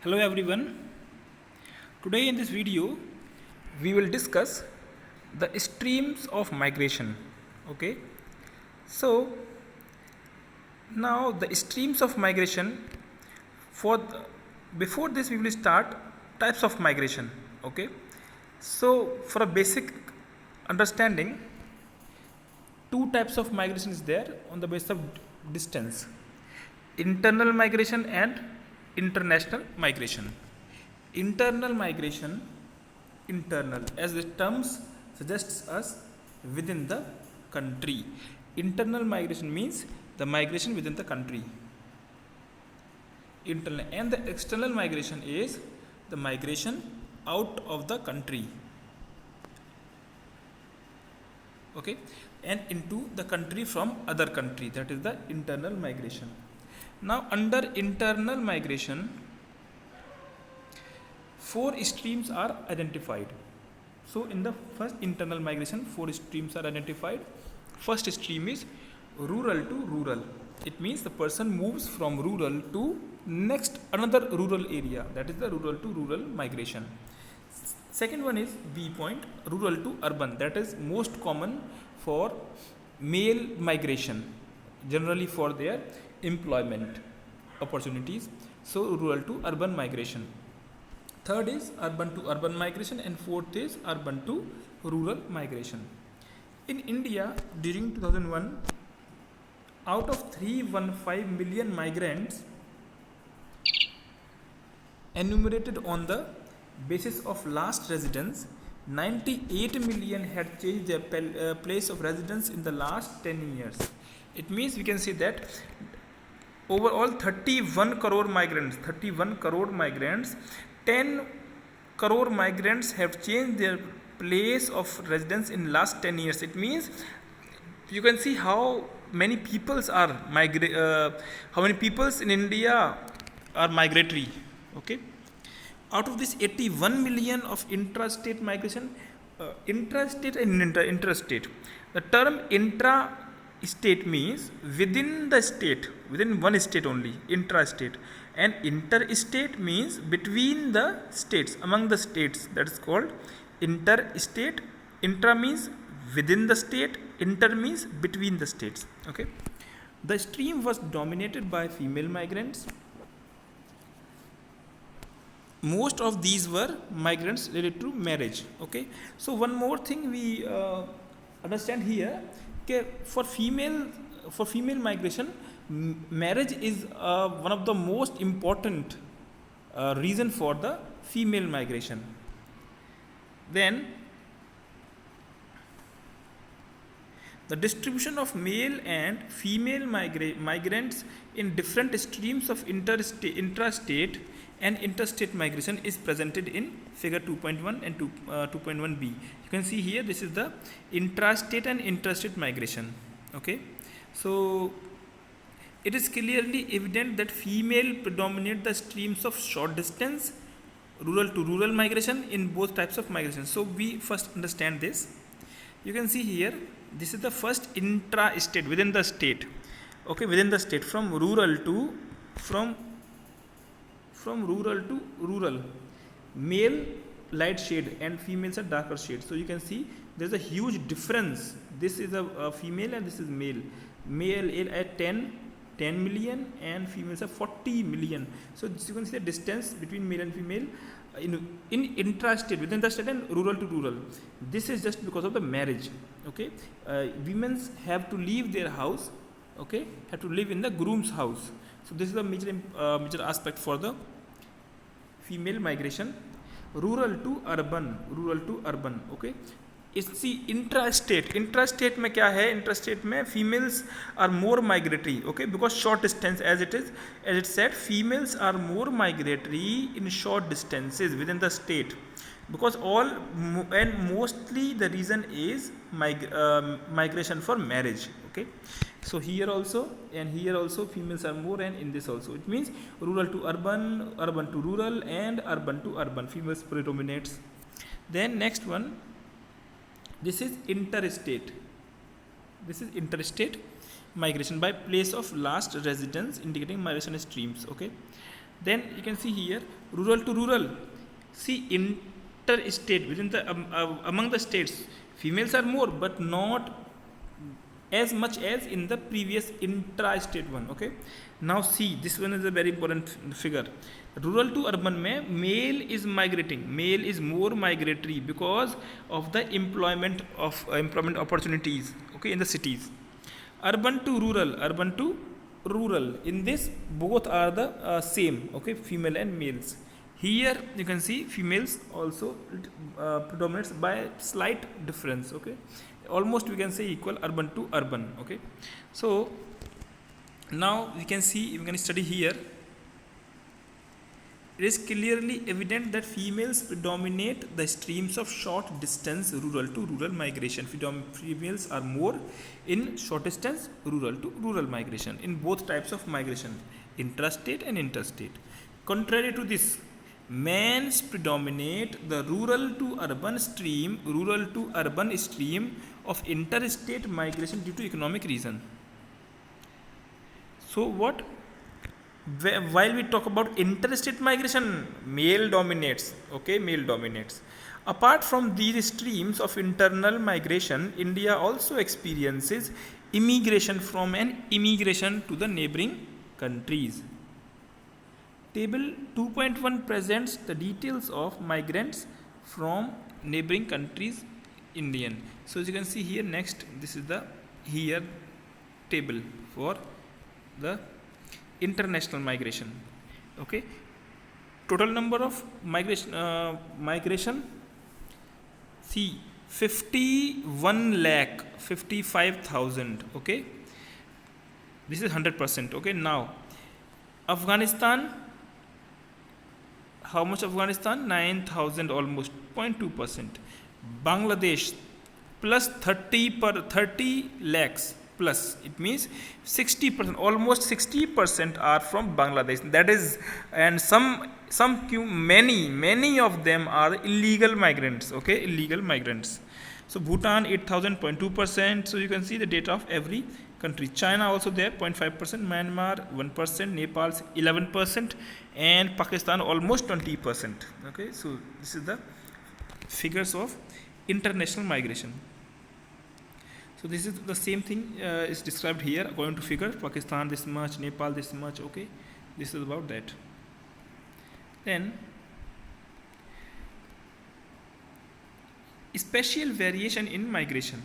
Hello everyone. Today in this video we will discuss the streams of migration. Okay. So now the streams of migration for before this we will start types of migration. Okay. So for a basic understanding, two types of migration is there on the basis of distance: internal migration and international migration. Internal migration, internal as the terms suggests us, within the country. Internal migration means the migration within the country. Internal, and the external migration is the migration out of the country. Okay, and into the country from other country, that is the internal migration. Now under internal migration, four streams are identified. So in the first internal migration, four streams are identified. First stream is rural to rural. It means the person moves from rural to next another rural area, that is the rural to rural migration. Second one is B point, rural to urban, that is most common for male migration, generally for their employment opportunities. So rural to urban migration. Third is urban to urban migration, and fourth is urban to rural migration. In India during 2001, out of 315 million migrants enumerated on the basis of last residence, 98 million had changed their place of residence in the last 10 years. It means we can say that overall 31 crore migrants, 10 crore migrants have changed their place of residence in last 10 years. It means you can see how many peoples are how many peoples in India are migratory. Okay, out of this 81 million of intrastate migration, intrastate and interstate. The term intra-state means within the state, within one state only, intrastate, and interstate means between the states, among the states, that is called interstate. Intra means within the state, inter means between the states. Okay, the stream was dominated by female migrants. Most of these were migrants related to marriage. Okay, so one more thing we understand here, okay, for female migration, marriage is one of the most important reason for the female migration. Then the distribution of male and female migrants in different streams of intrastate and interstate migration is presented in figure 2.1 and 2.1b. You can see here, this is the intrastate and interstate migration. Okay, so it is clearly evident that female predominate the streams of short distance, rural to rural migration in both types of migration. So we first understand this. You can see here, this is the first intra-state, within the state. Okay, within the state, from rural to rural, male light shade and females are darker shade. So you can see there is a huge difference. This is a female and this is male. Male at 10 million and females are 40 million. So you can see the distance between male and female in intrastate, within the state, and rural to rural. This is just because of the marriage. Okay, women have to leave their house. Okay, have to live in the groom's house. So this is the major aspect for the female migration. Rural to urban. Okay, इसी intrastate में क्या है, intrastate में females are more migratory. Okay, because short distance as it said, females are more migratory in short distances within the state, because all and mostly the reason is migration for marriage. Okay, so here also and here also females are more, and in this also it means rural to urban, urban to rural, and urban to urban, females predominates. Then next one, this is interstate. This is interstate migration by place of last residence, indicating migration streams. Okay, Then you can see here rural to rural. See interstate within the among the states, females are more, but not as much as in the previous intra-state one. Okay. Now see, this one is a very important figure. Rural to urban में male is migrating. Male is more migratory because of the employment opportunities. Okay, in the cities. Urban to rural. Urban to rural. In this, both are the same. Okay, female and males. Here you can see females also predominates by slight difference. Okay, almost we can say equal urban to urban. Okay, so now we can see, we can study here. It is clearly evident that females predominate the streams of short distance rural to rural migration. Females are more in short distance rural to rural migration in both types of migration, intrastate and interstate. Contrary to this, men predominate the rural to urban stream of interstate migration due to economic reason. So what? While we talk about interstate migration, male dominates. Okay, male dominates. Apart from these streams of internal migration, India also experiences immigration from an immigration to the neighboring countries. Table 2.1 presents the details of migrants from neighboring countries Indian. So as you can see here, next this is the here table for the international migration. Okay, total number of migration, see 51,55,000. Okay, this is 100%. Okay, now Afghanistan, how much Afghanistan? 9,000 almost, 0.2%. Bangladesh plus 30 lakhs plus, it means 60%, almost 60% are from Bangladesh. That is, and many of them are illegal migrants. Okay, illegal migrants. So Bhutan 8,000, 0.2%. So you can see the data of every country. China also there, 0.5%. Myanmar 1%. Nepal 11%, and Pakistan almost 20%. Okay, so this is the figures of international migration. So this is the same thing is described here according to figure. Pakistan this much, Nepal this much. Okay, this is about that. Then spatial variation in migration.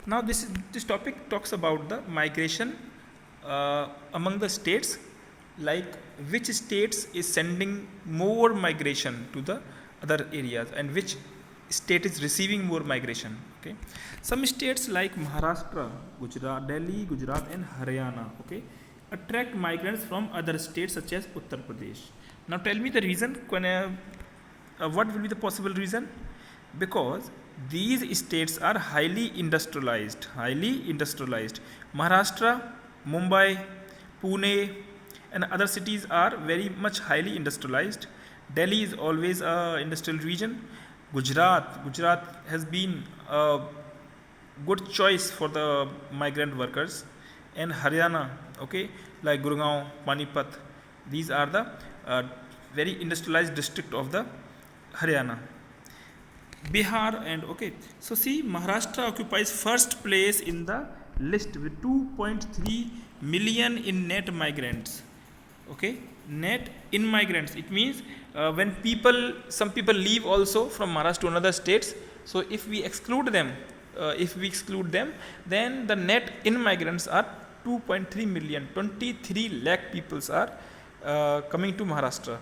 Now this topic talks about the migration among the states, like which states is sending more migration to the other areas and which state is receiving more migration. Okay, some states like Maharashtra, Gujarat, Delhi, Gujarat and Haryana, okay, attract migrants from other states such as Uttar Pradesh. Now tell me the reason. What will be the possible reason? Because these states are highly industrialized. Maharashtra, Mumbai, Pune and other cities are very much highly industrialized. Delhi is always an industrial region. Gujarat has been a good choice for the migrant workers. And Haryana, okay, like Gurgaon, Panipat, these are the very industrialized district of the Haryana. Bihar and okay, so see, Maharashtra occupies first place in the list with 2.3 million in net migrants. Okay, net in migrants, it means when some people leave also from Maharashtra to another states. So if we exclude them, then the net in migrants are 2.3 million. 23 lakh people are coming to Maharashtra,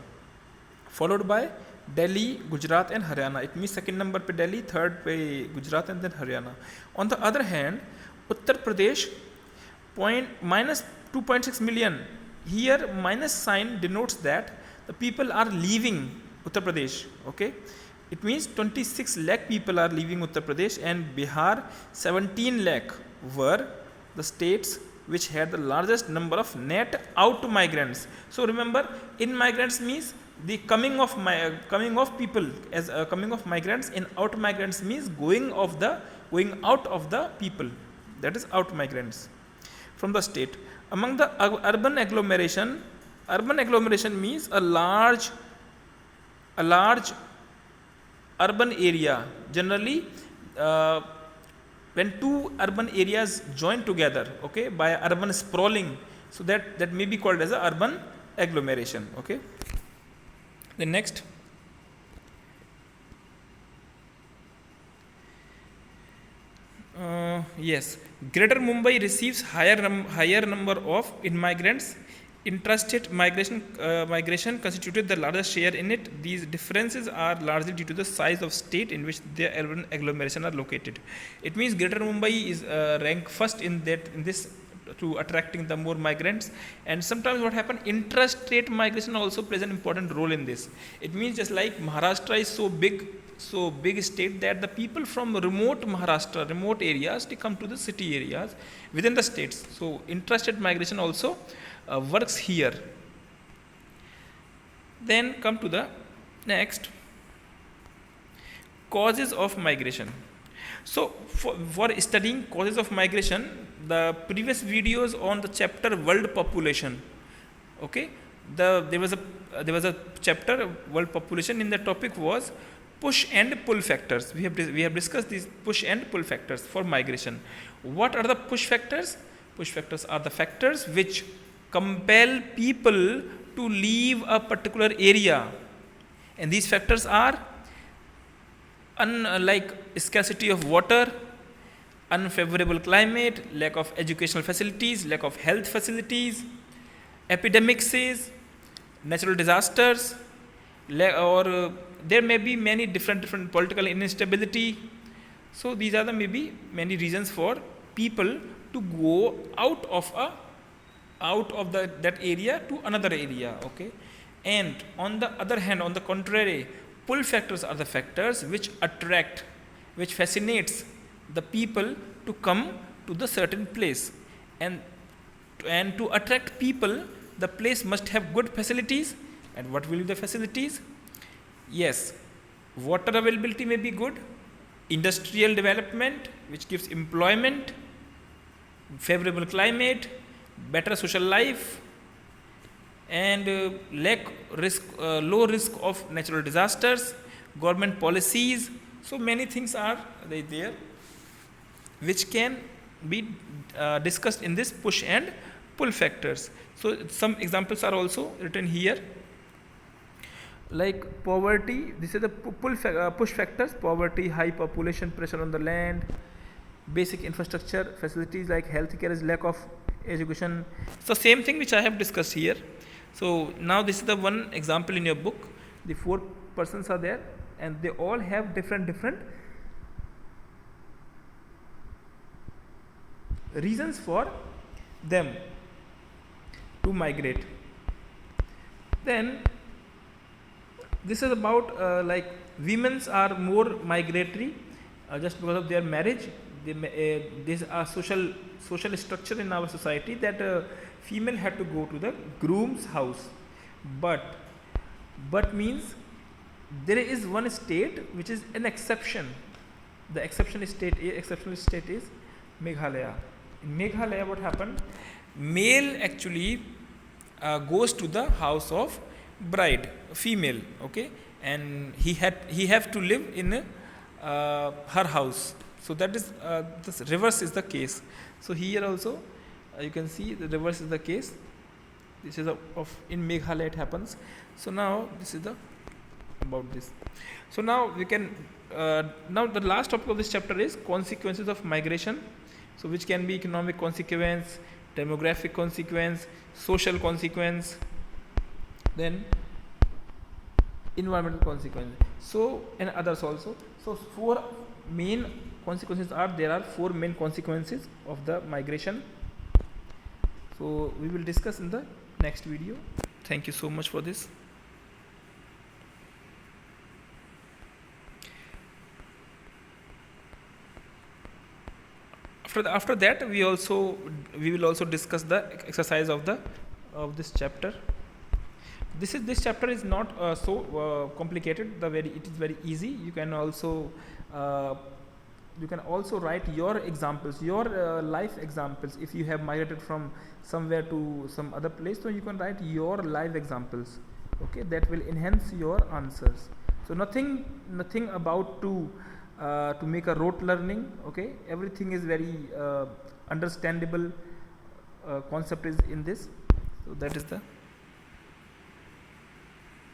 followed by Delhi, Gujarat and Haryana. It means second number pe Delhi, third pe Gujarat and then Haryana. On the other hand, Uttar Pradesh minus 2.6 million. Here minus sign denotes that the people are leaving Uttar Pradesh. Okay, it means 26 lakh people are leaving Uttar Pradesh, and Bihar 17 lakh were the states which had the largest number of net out migrants. So remember, in migrants means the coming of people as coming of migrants, and out migrants means going out of the people, that is out migrants from the state. Among the urban agglomeration, Urban agglomeration means a large urban area. Generally, uh, when two urban areas join together, okay, by urban sprawling, so that may be called as a urban agglomeration. Okay. The next, yes, Greater Mumbai receives higher number of immigrants. Intrastate migration constituted the largest share in it. These differences are largely due to the size of state in which the urban agglomeration are located. It means Greater Mumbai is ranked first in this to attracting the more migrants. And sometimes what happens, intrastate migration also plays an important role in this. It means just like Maharashtra is so big state that the people from remote Maharashtra, remote areas, they come to the city areas within the states. So intrastate migration also works here. Then come to the next, causes of migration. So for studying causes of migration, the previous videos on the chapter world population, okay, there was a chapter world population. In the topic was push and pull factors. We have discussed these push and pull factors for migration. What are the push factors? Push factors are the factors which compel people to leave a particular area, and these factors are like scarcity of water, unfavorable climate, lack of educational facilities, lack of health facilities, epidemics, natural disasters, or there may be many different political instability. So these are the maybe many reasons for people to go out of that area to another area. Okay, and on the other hand, on the contrary, pull factors are the factors which attract, which fascinates the people to come to the certain place. And to attract people, the place must have good facilities. And what will be the facilities? Yes, water availability may be good, industrial development which gives employment, favorable climate, better social life, and low risk of natural disasters, government policies. So many things are there which can be discussed in this push and pull factors. So some examples are also written here, like poverty. This is the push factors: poverty, high population pressure on the land, basic infrastructure facilities like healthcare, is lack of education. So same thing which I have discussed here. So now this is the one example in your book. The 4 persons are there, and they all have different reasons for them to migrate. Then this is about like women's are more migratory just because of their marriage. There's a social structure in our society that female had to go to the groom's house, but means there is one state which is an exception. The exceptional state is Meghalaya. In Meghalaya, what happened? Male actually goes to the house of bride, female, okay, and he have to live in her house. So that is the reverse is the case. So here also you can see the reverse is the case. This is in Meghalaya it happens. So now this is about this. So now we can now the last topic of this chapter is consequences of migration. So which can be economic consequence, demographic consequence, social consequence, then environmental consequence. So and others also. So 4 main consequences are there. Are 4 main consequences of the migration. So we will discuss in the next video. Thank you so much for this. After that we will also discuss the exercise of this chapter. This chapter is not so complicated. It is very easy. You can also you can also write your examples, your life examples. If you have migrated from somewhere to some other place, so you can write your live examples. Okay, that will enhance your answers. So nothing about to make a rote learning. Okay, everything is very understandable concept is in this. So that is the